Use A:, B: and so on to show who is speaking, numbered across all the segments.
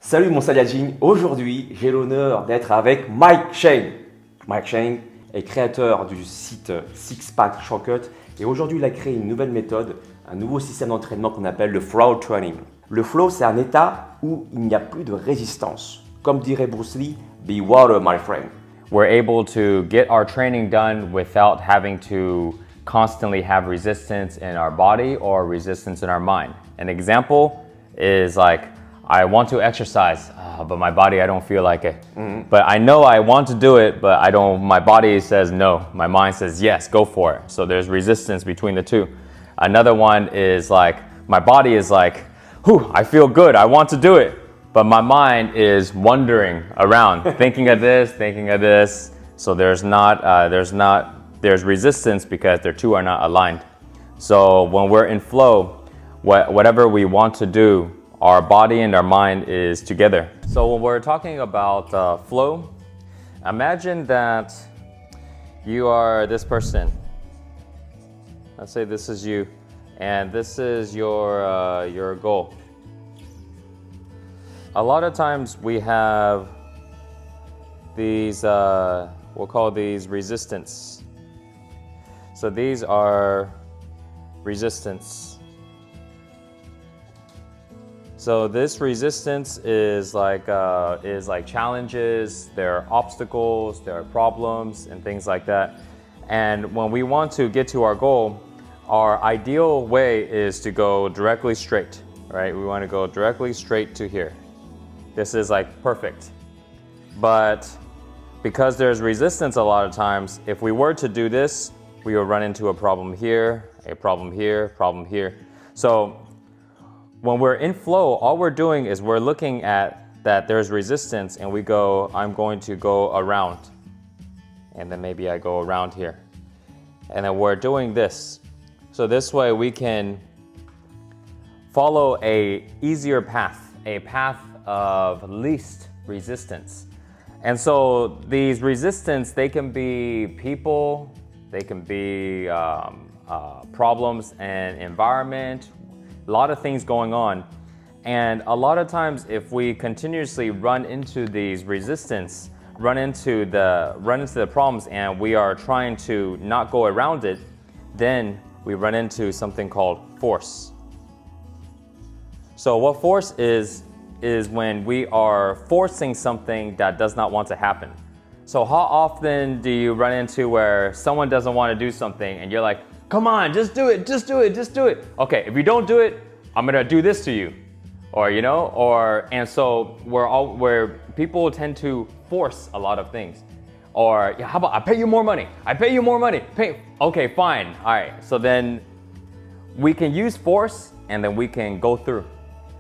A: Salut mon Saiyajin, aujourd'hui j'ai l'honneur d'être avec Mike Chang. Mike Chang est créateur du site Six Pack Shortcut et aujourd'hui il a créé une nouvelle méthode, un nouveau système d'entraînement qu'on appelle le flow training. Le flow, c'est un état où il n'y a plus de résistance. Comme dirait Bruce Lee, be water my friend.
B: We're able to get our training done without having to constantly have resistance in our body or resistance in our mind. An example is like, I want to exercise, but my body, I don't feel like it. But I know I want to do it, but I don't, my body says no. My mind says yes, go for it. So there's resistance between the two. Another one is like, my body is like, whew, I feel good, I want to do it. But my mind is wandering around, thinking of this, thinking of this. So there's resistance because the two are not aligned. So when we're in flow, whatever we want to do, our body and our mind is together. So when we're talking about flow, imagine that you are this person. Let's say this is you, and this is your goal. A lot of times we have these, we'll call these resistance. So these are resistance. So this resistance is like challenges, there are obstacles, there are problems and things like that. And when we want to get to our goal, our ideal way is to go directly straight, right? We want to go directly straight to here. This is like perfect. But because there's resistance a lot of times, if we were to do this, we would run into a problem here, a problem here, problem here. So when we're in flow, all we're doing is we're looking at that there's resistance and we go, I'm going to go around. And then maybe I go around here. And then we're doing this. So this way we can follow a easier path, a path of least resistance. And so these resistance, they can be people, they can be problems and environment, a lot of things going on. And a lot of times if we continuously run into these resistance, run into the problems and we are trying to not go around it, then we run into something called force. So what force is when we are forcing something that does not want to happen. So how often do you run into where someone doesn't want to do something and you're like, come on, just do it, just do it, just do it. Okay, if you don't do it, I'm gonna do this to you. Or, you know, and so where people tend to force a lot of things. Or, yeah, how about I pay you more money, I pay you more money, okay, fine, all right. So then we can use force and then we can go through.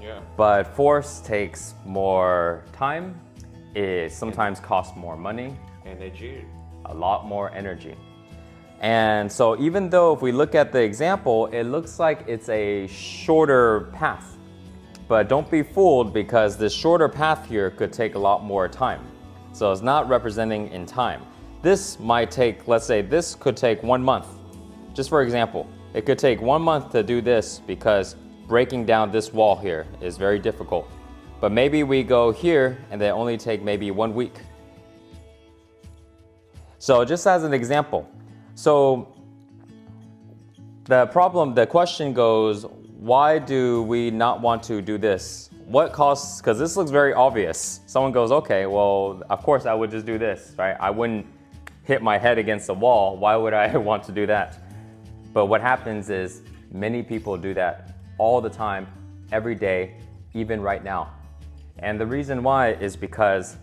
A: Yeah.
B: But force takes more time, it sometimes costs more money.
A: Energy.
B: A lot more energy. And so even though if we look at the example, it looks like it's a shorter path. But don't be fooled because this shorter path here could take a lot more time. So it's not representing in time. This might take, let's say this could take 1 month. Just for example, it could take 1 month to do this because breaking down this wall here is very difficult. But maybe we go here and they only take maybe 1 week. So just as an example, so the question goes, why do we not want to do this? What costs, because this looks very obvious. Someone goes, okay, well, of course I would just do this, right? I wouldn't hit my head against the wall. Why would I want to do that? But what happens is many people do that all the time, every day, even right now. And the reason why is because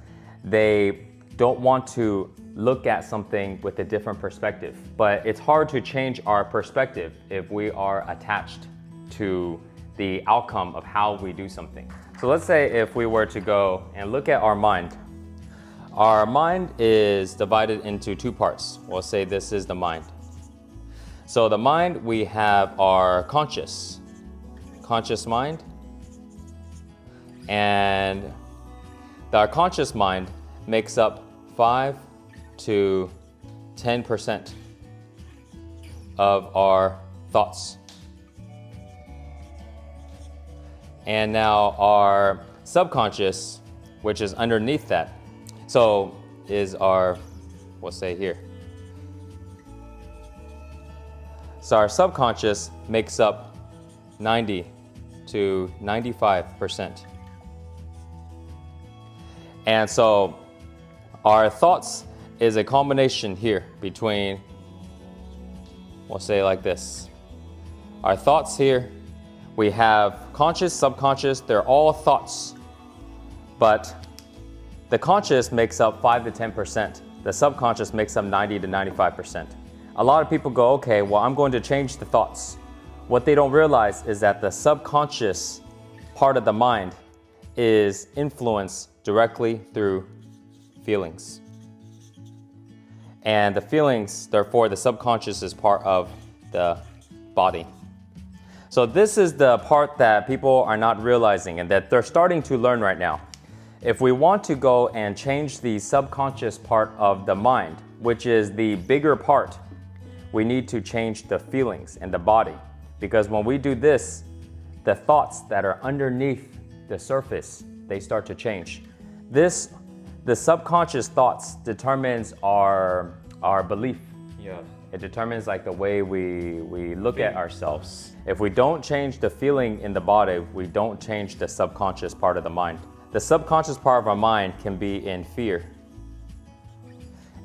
B: they don't want to look at something with a different perspective. But it's hard to change our perspective if we are attached to the outcome of how we do something. So let's say if we were to go and look at our mind. Our mind is divided into 2 parts. We'll say this is the mind. So the mind, we have our conscious mind. And our conscious mind makes up 5 to 10% of our thoughts. And now our subconscious, which is underneath that. So is our, we'll say here. So our subconscious makes up 90 to 95%. And so our thoughts is a combination here between, we'll say like this. Our thoughts here, we have conscious, subconscious, they're all thoughts. But the conscious makes up 5 to 10%. The subconscious makes up 90 to 95%. A lot of people go, okay, well, I'm going to change the thoughts. What they don't realize is that the subconscious part of the mind is influenced directly through feelings. And the feelings, therefore, the subconscious is part of the body. So this is the part that people are not realizing and that they're starting to learn right now. If we want to go and change the subconscious part of the mind, which is the bigger part, we need to change the feelings and the body. Because when we do this, the thoughts that are underneath the surface, they start to change. The subconscious thoughts determines our belief.
A: Yeah.
B: It determines like the way we look at ourselves. If we don't change the feeling in the body, we don't change the subconscious part of the mind. The subconscious part of our mind can be in fear.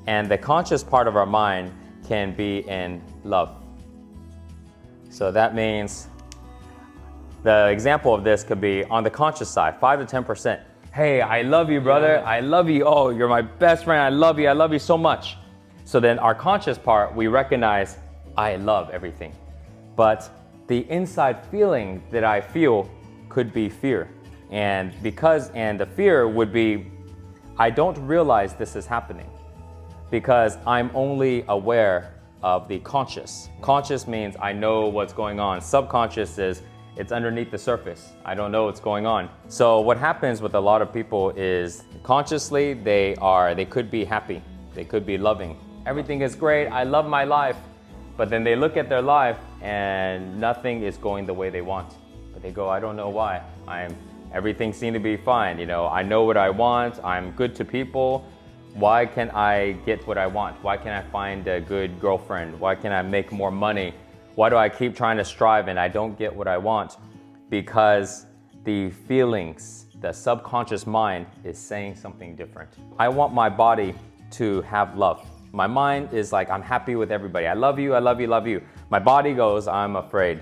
B: And the conscious part of our mind can be in love. So that means the example of this could be on the conscious side, 5 to 10%. Hey, I love you, brother. I love you. Oh, you're my best friend. I love you. I love you so much. So then our conscious part, we recognize, I love everything. But the inside feeling that I feel could be fear. And the fear would be, I don't realize this is happening because I'm only aware of the conscious. Conscious means I know what's going on. Subconscious is it's underneath the surface. I don't know what's going on. So what happens with a lot of people is consciously they could be happy. They could be loving. Everything is great. I love my life. But then they look at their life and nothing is going the way they want. But they go, I don't know why. Everything seems to be fine. You know, I know what I want. I'm good to people. Why can't I get what I want? Why can't I find a good girlfriend? Why can't I make more money? Why do I keep trying to strive and I don't get what I want? Because the feelings, the subconscious mind is saying something different. I want my body to have love. My mind is like, I'm happy with everybody. I love you, I love you, love you. My body goes, I'm afraid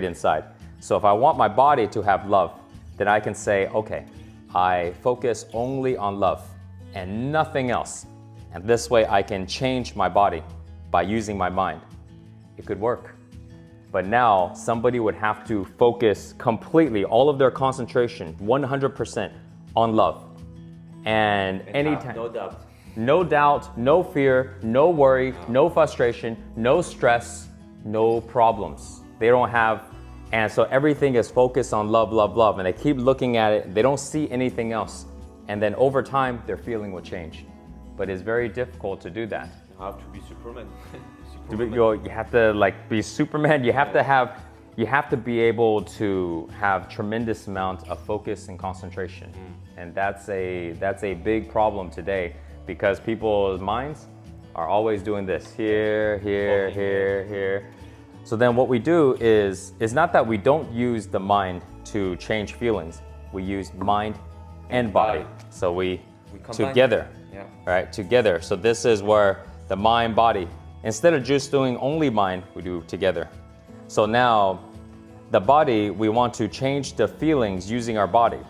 B: inside. So if I want my body to have love, then I can say, okay, I focus only on love and nothing else. And this way I can change my body by using my mind. It could work. But now somebody would have to focus completely, all of their concentration, 100% on love. And anytime.
A: No doubt.
B: No doubt, no fear, no worry, no frustration, no stress, no problems. They don't have, and so everything is focused on love, love, love. And they keep looking at it, they don't see anything else. And then over time, their feeling will change. But it's very difficult to do that.
A: You have to be Superman.
B: You have to like be Superman. You have to be able to have tremendous amount of focus and concentration. And that's a big problem today because people's minds are always doing this here, here, here, here. So then what we do is not that we don't use the mind to change feelings. We use mind and body. So we together, right? Together. So this is where the mind, body, instead of just doing only mind, we do together. So now the body, we want to change the feelings using our body.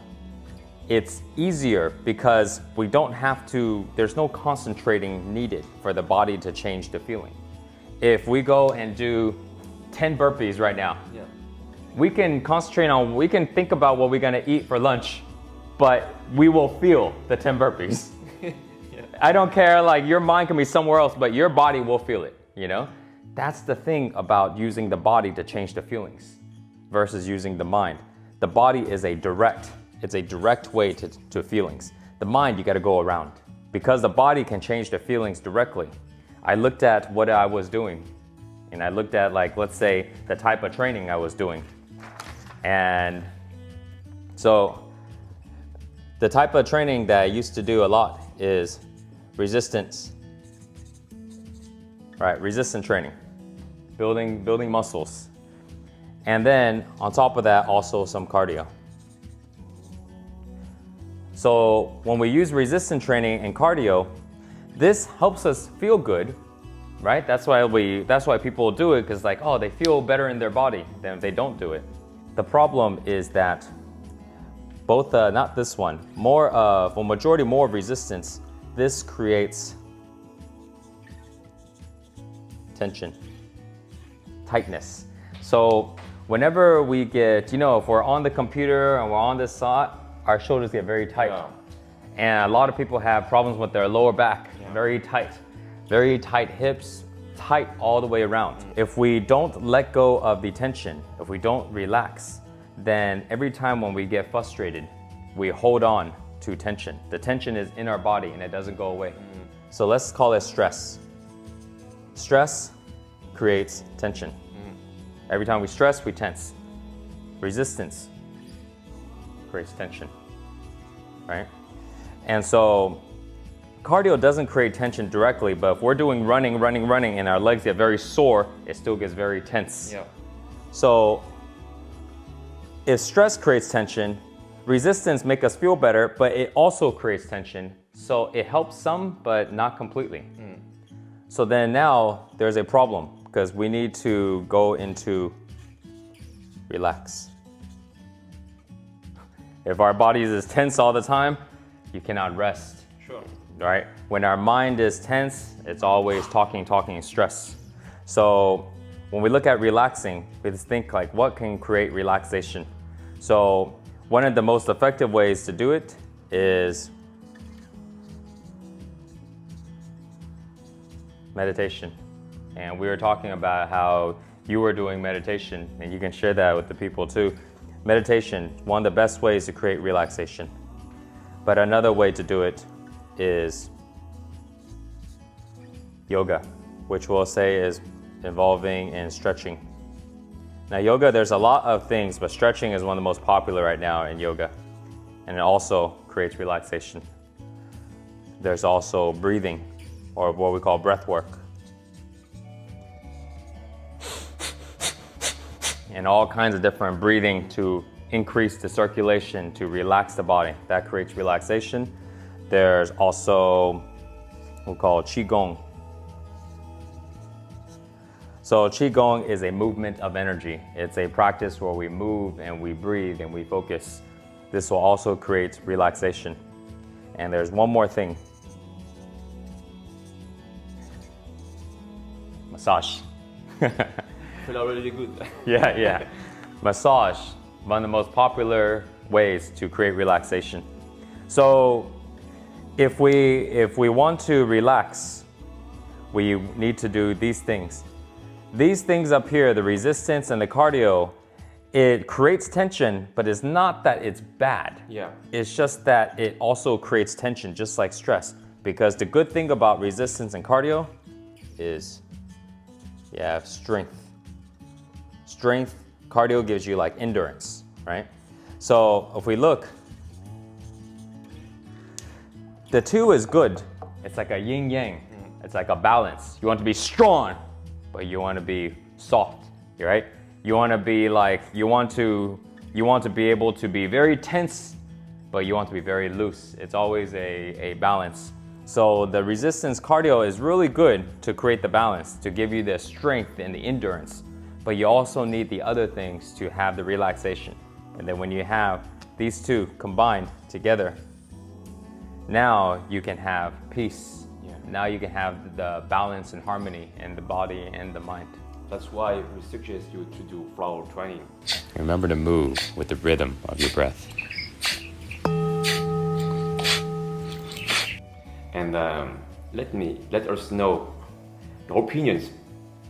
B: It's easier because we don't have to, there's no concentrating needed for the body to change the feeling. If we go and do 10 burpees right now, we can concentrate on, we can think about what we're gonna eat for lunch, but we will feel the 10 burpees. I don't care, like your mind can be somewhere else, but your body will feel it, you know? That's the thing about using the body to change the feelings versus using the mind. The body is it's a direct way to feelings. The mind, you gotta go around. Because the body can change the feelings directly. I looked at what I was doing, and I looked at, like, let's say, the type of training I was doing. And so The type of training that I used to do a lot is resistance. Right, resistance training, building muscles. And then on top of that, also some cardio. So when we use resistance training and cardio, this helps us feel good, right? That's why people do it, because like, oh, they feel better in their body than if they don't do it. The problem is that both, not this one, more of resistance, this creates tension, tightness. So whenever we get, if we're on the computer and we're on this spot, our shoulders get very tight. Yeah. And a lot of people have problems with their lower back, very tight hips, tight all the way around. If we don't let go of the tension, if we don't relax, then every time when we get frustrated, we hold on to tension. The tension is in our body and it doesn't go away. So let's call it stress. Stress creates tension. Every time we stress, we tense. Resistance creates tension, right? And so cardio doesn't create tension directly, but if we're doing running, and our legs get very sore, it still gets very tense. Yeah. So if stress creates tension, resistance makes us feel better, but it also creates tension. So it helps some, but not completely. So then now there's a problem, because we need to go into relax. If our bodies is tense all the time, you cannot rest. Sure. Right? When our mind is tense, it's always talking, stress. So when we look at relaxing, we just think like, what can create relaxation? So one of the most effective ways to do it is meditation. And we were talking about how you were doing meditation, and you can share that with the people too. Meditation, one of the best ways to create relaxation. But another way to do it is yoga, which we'll say is involving in stretching. Now yoga, there's a lot of things, but stretching is one of the most popular right now in yoga. And it also creates relaxation. There's also breathing, or what we call breath work. And all kinds of different breathing to increase the circulation, to relax the body. That creates relaxation. There's also what we call Qigong. So Qigong is a movement of energy. It's a practice where we move and we breathe and we focus. This will also create relaxation. And there's one more thing. Massage.
A: Feel really good.
B: Yeah. Massage, one of the most popular ways to create relaxation. So if we want to relax, we need to do these things. These things up here, the resistance and the cardio, it creates tension, but it's not that it's bad. Yeah. It's just that it also creates tension, just like stress. Because the good thing about resistance and cardio is you have strength. Strength, cardio gives you like endurance, right? So if we look, the two is good. It's like a yin yang. It's like a balance. You want to be strong, but you want to be soft, right? You want to be like, you want to be able to be very tense, but you want to be very loose. It's always a balance. So the resistance cardio is really good to create the balance, to give you the strength and the endurance. But you also need the other things to have the relaxation. And then when you have these two combined together, now you can have peace. Yeah. Now you can have the balance and harmony in the body and the mind.
A: That's why we suggest you to do flow training.
B: Remember to move with the rhythm of your breath.
A: And let us know your opinions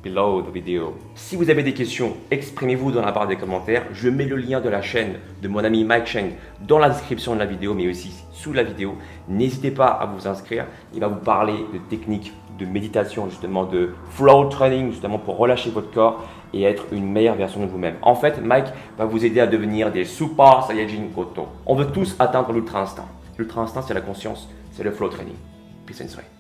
A: below the video. Si vous avez des questions, exprimez-vous dans la barre des commentaires. Je mets le lien de la chaîne de mon ami Mike Chang dans la description de la vidéo, mais aussi sous la vidéo. N'hésitez pas à vous inscrire. Il va vous parler de techniques de méditation, justement de flow training, justement pour relâcher votre corps et être une meilleure version de vous-même. En fait, Mike va vous aider à devenir des super Saiyajin Goto. On veut tous atteindre l'ultra instinct. L'ultra instinct, c'est la conscience, c'est le flow training. Peace and soirée.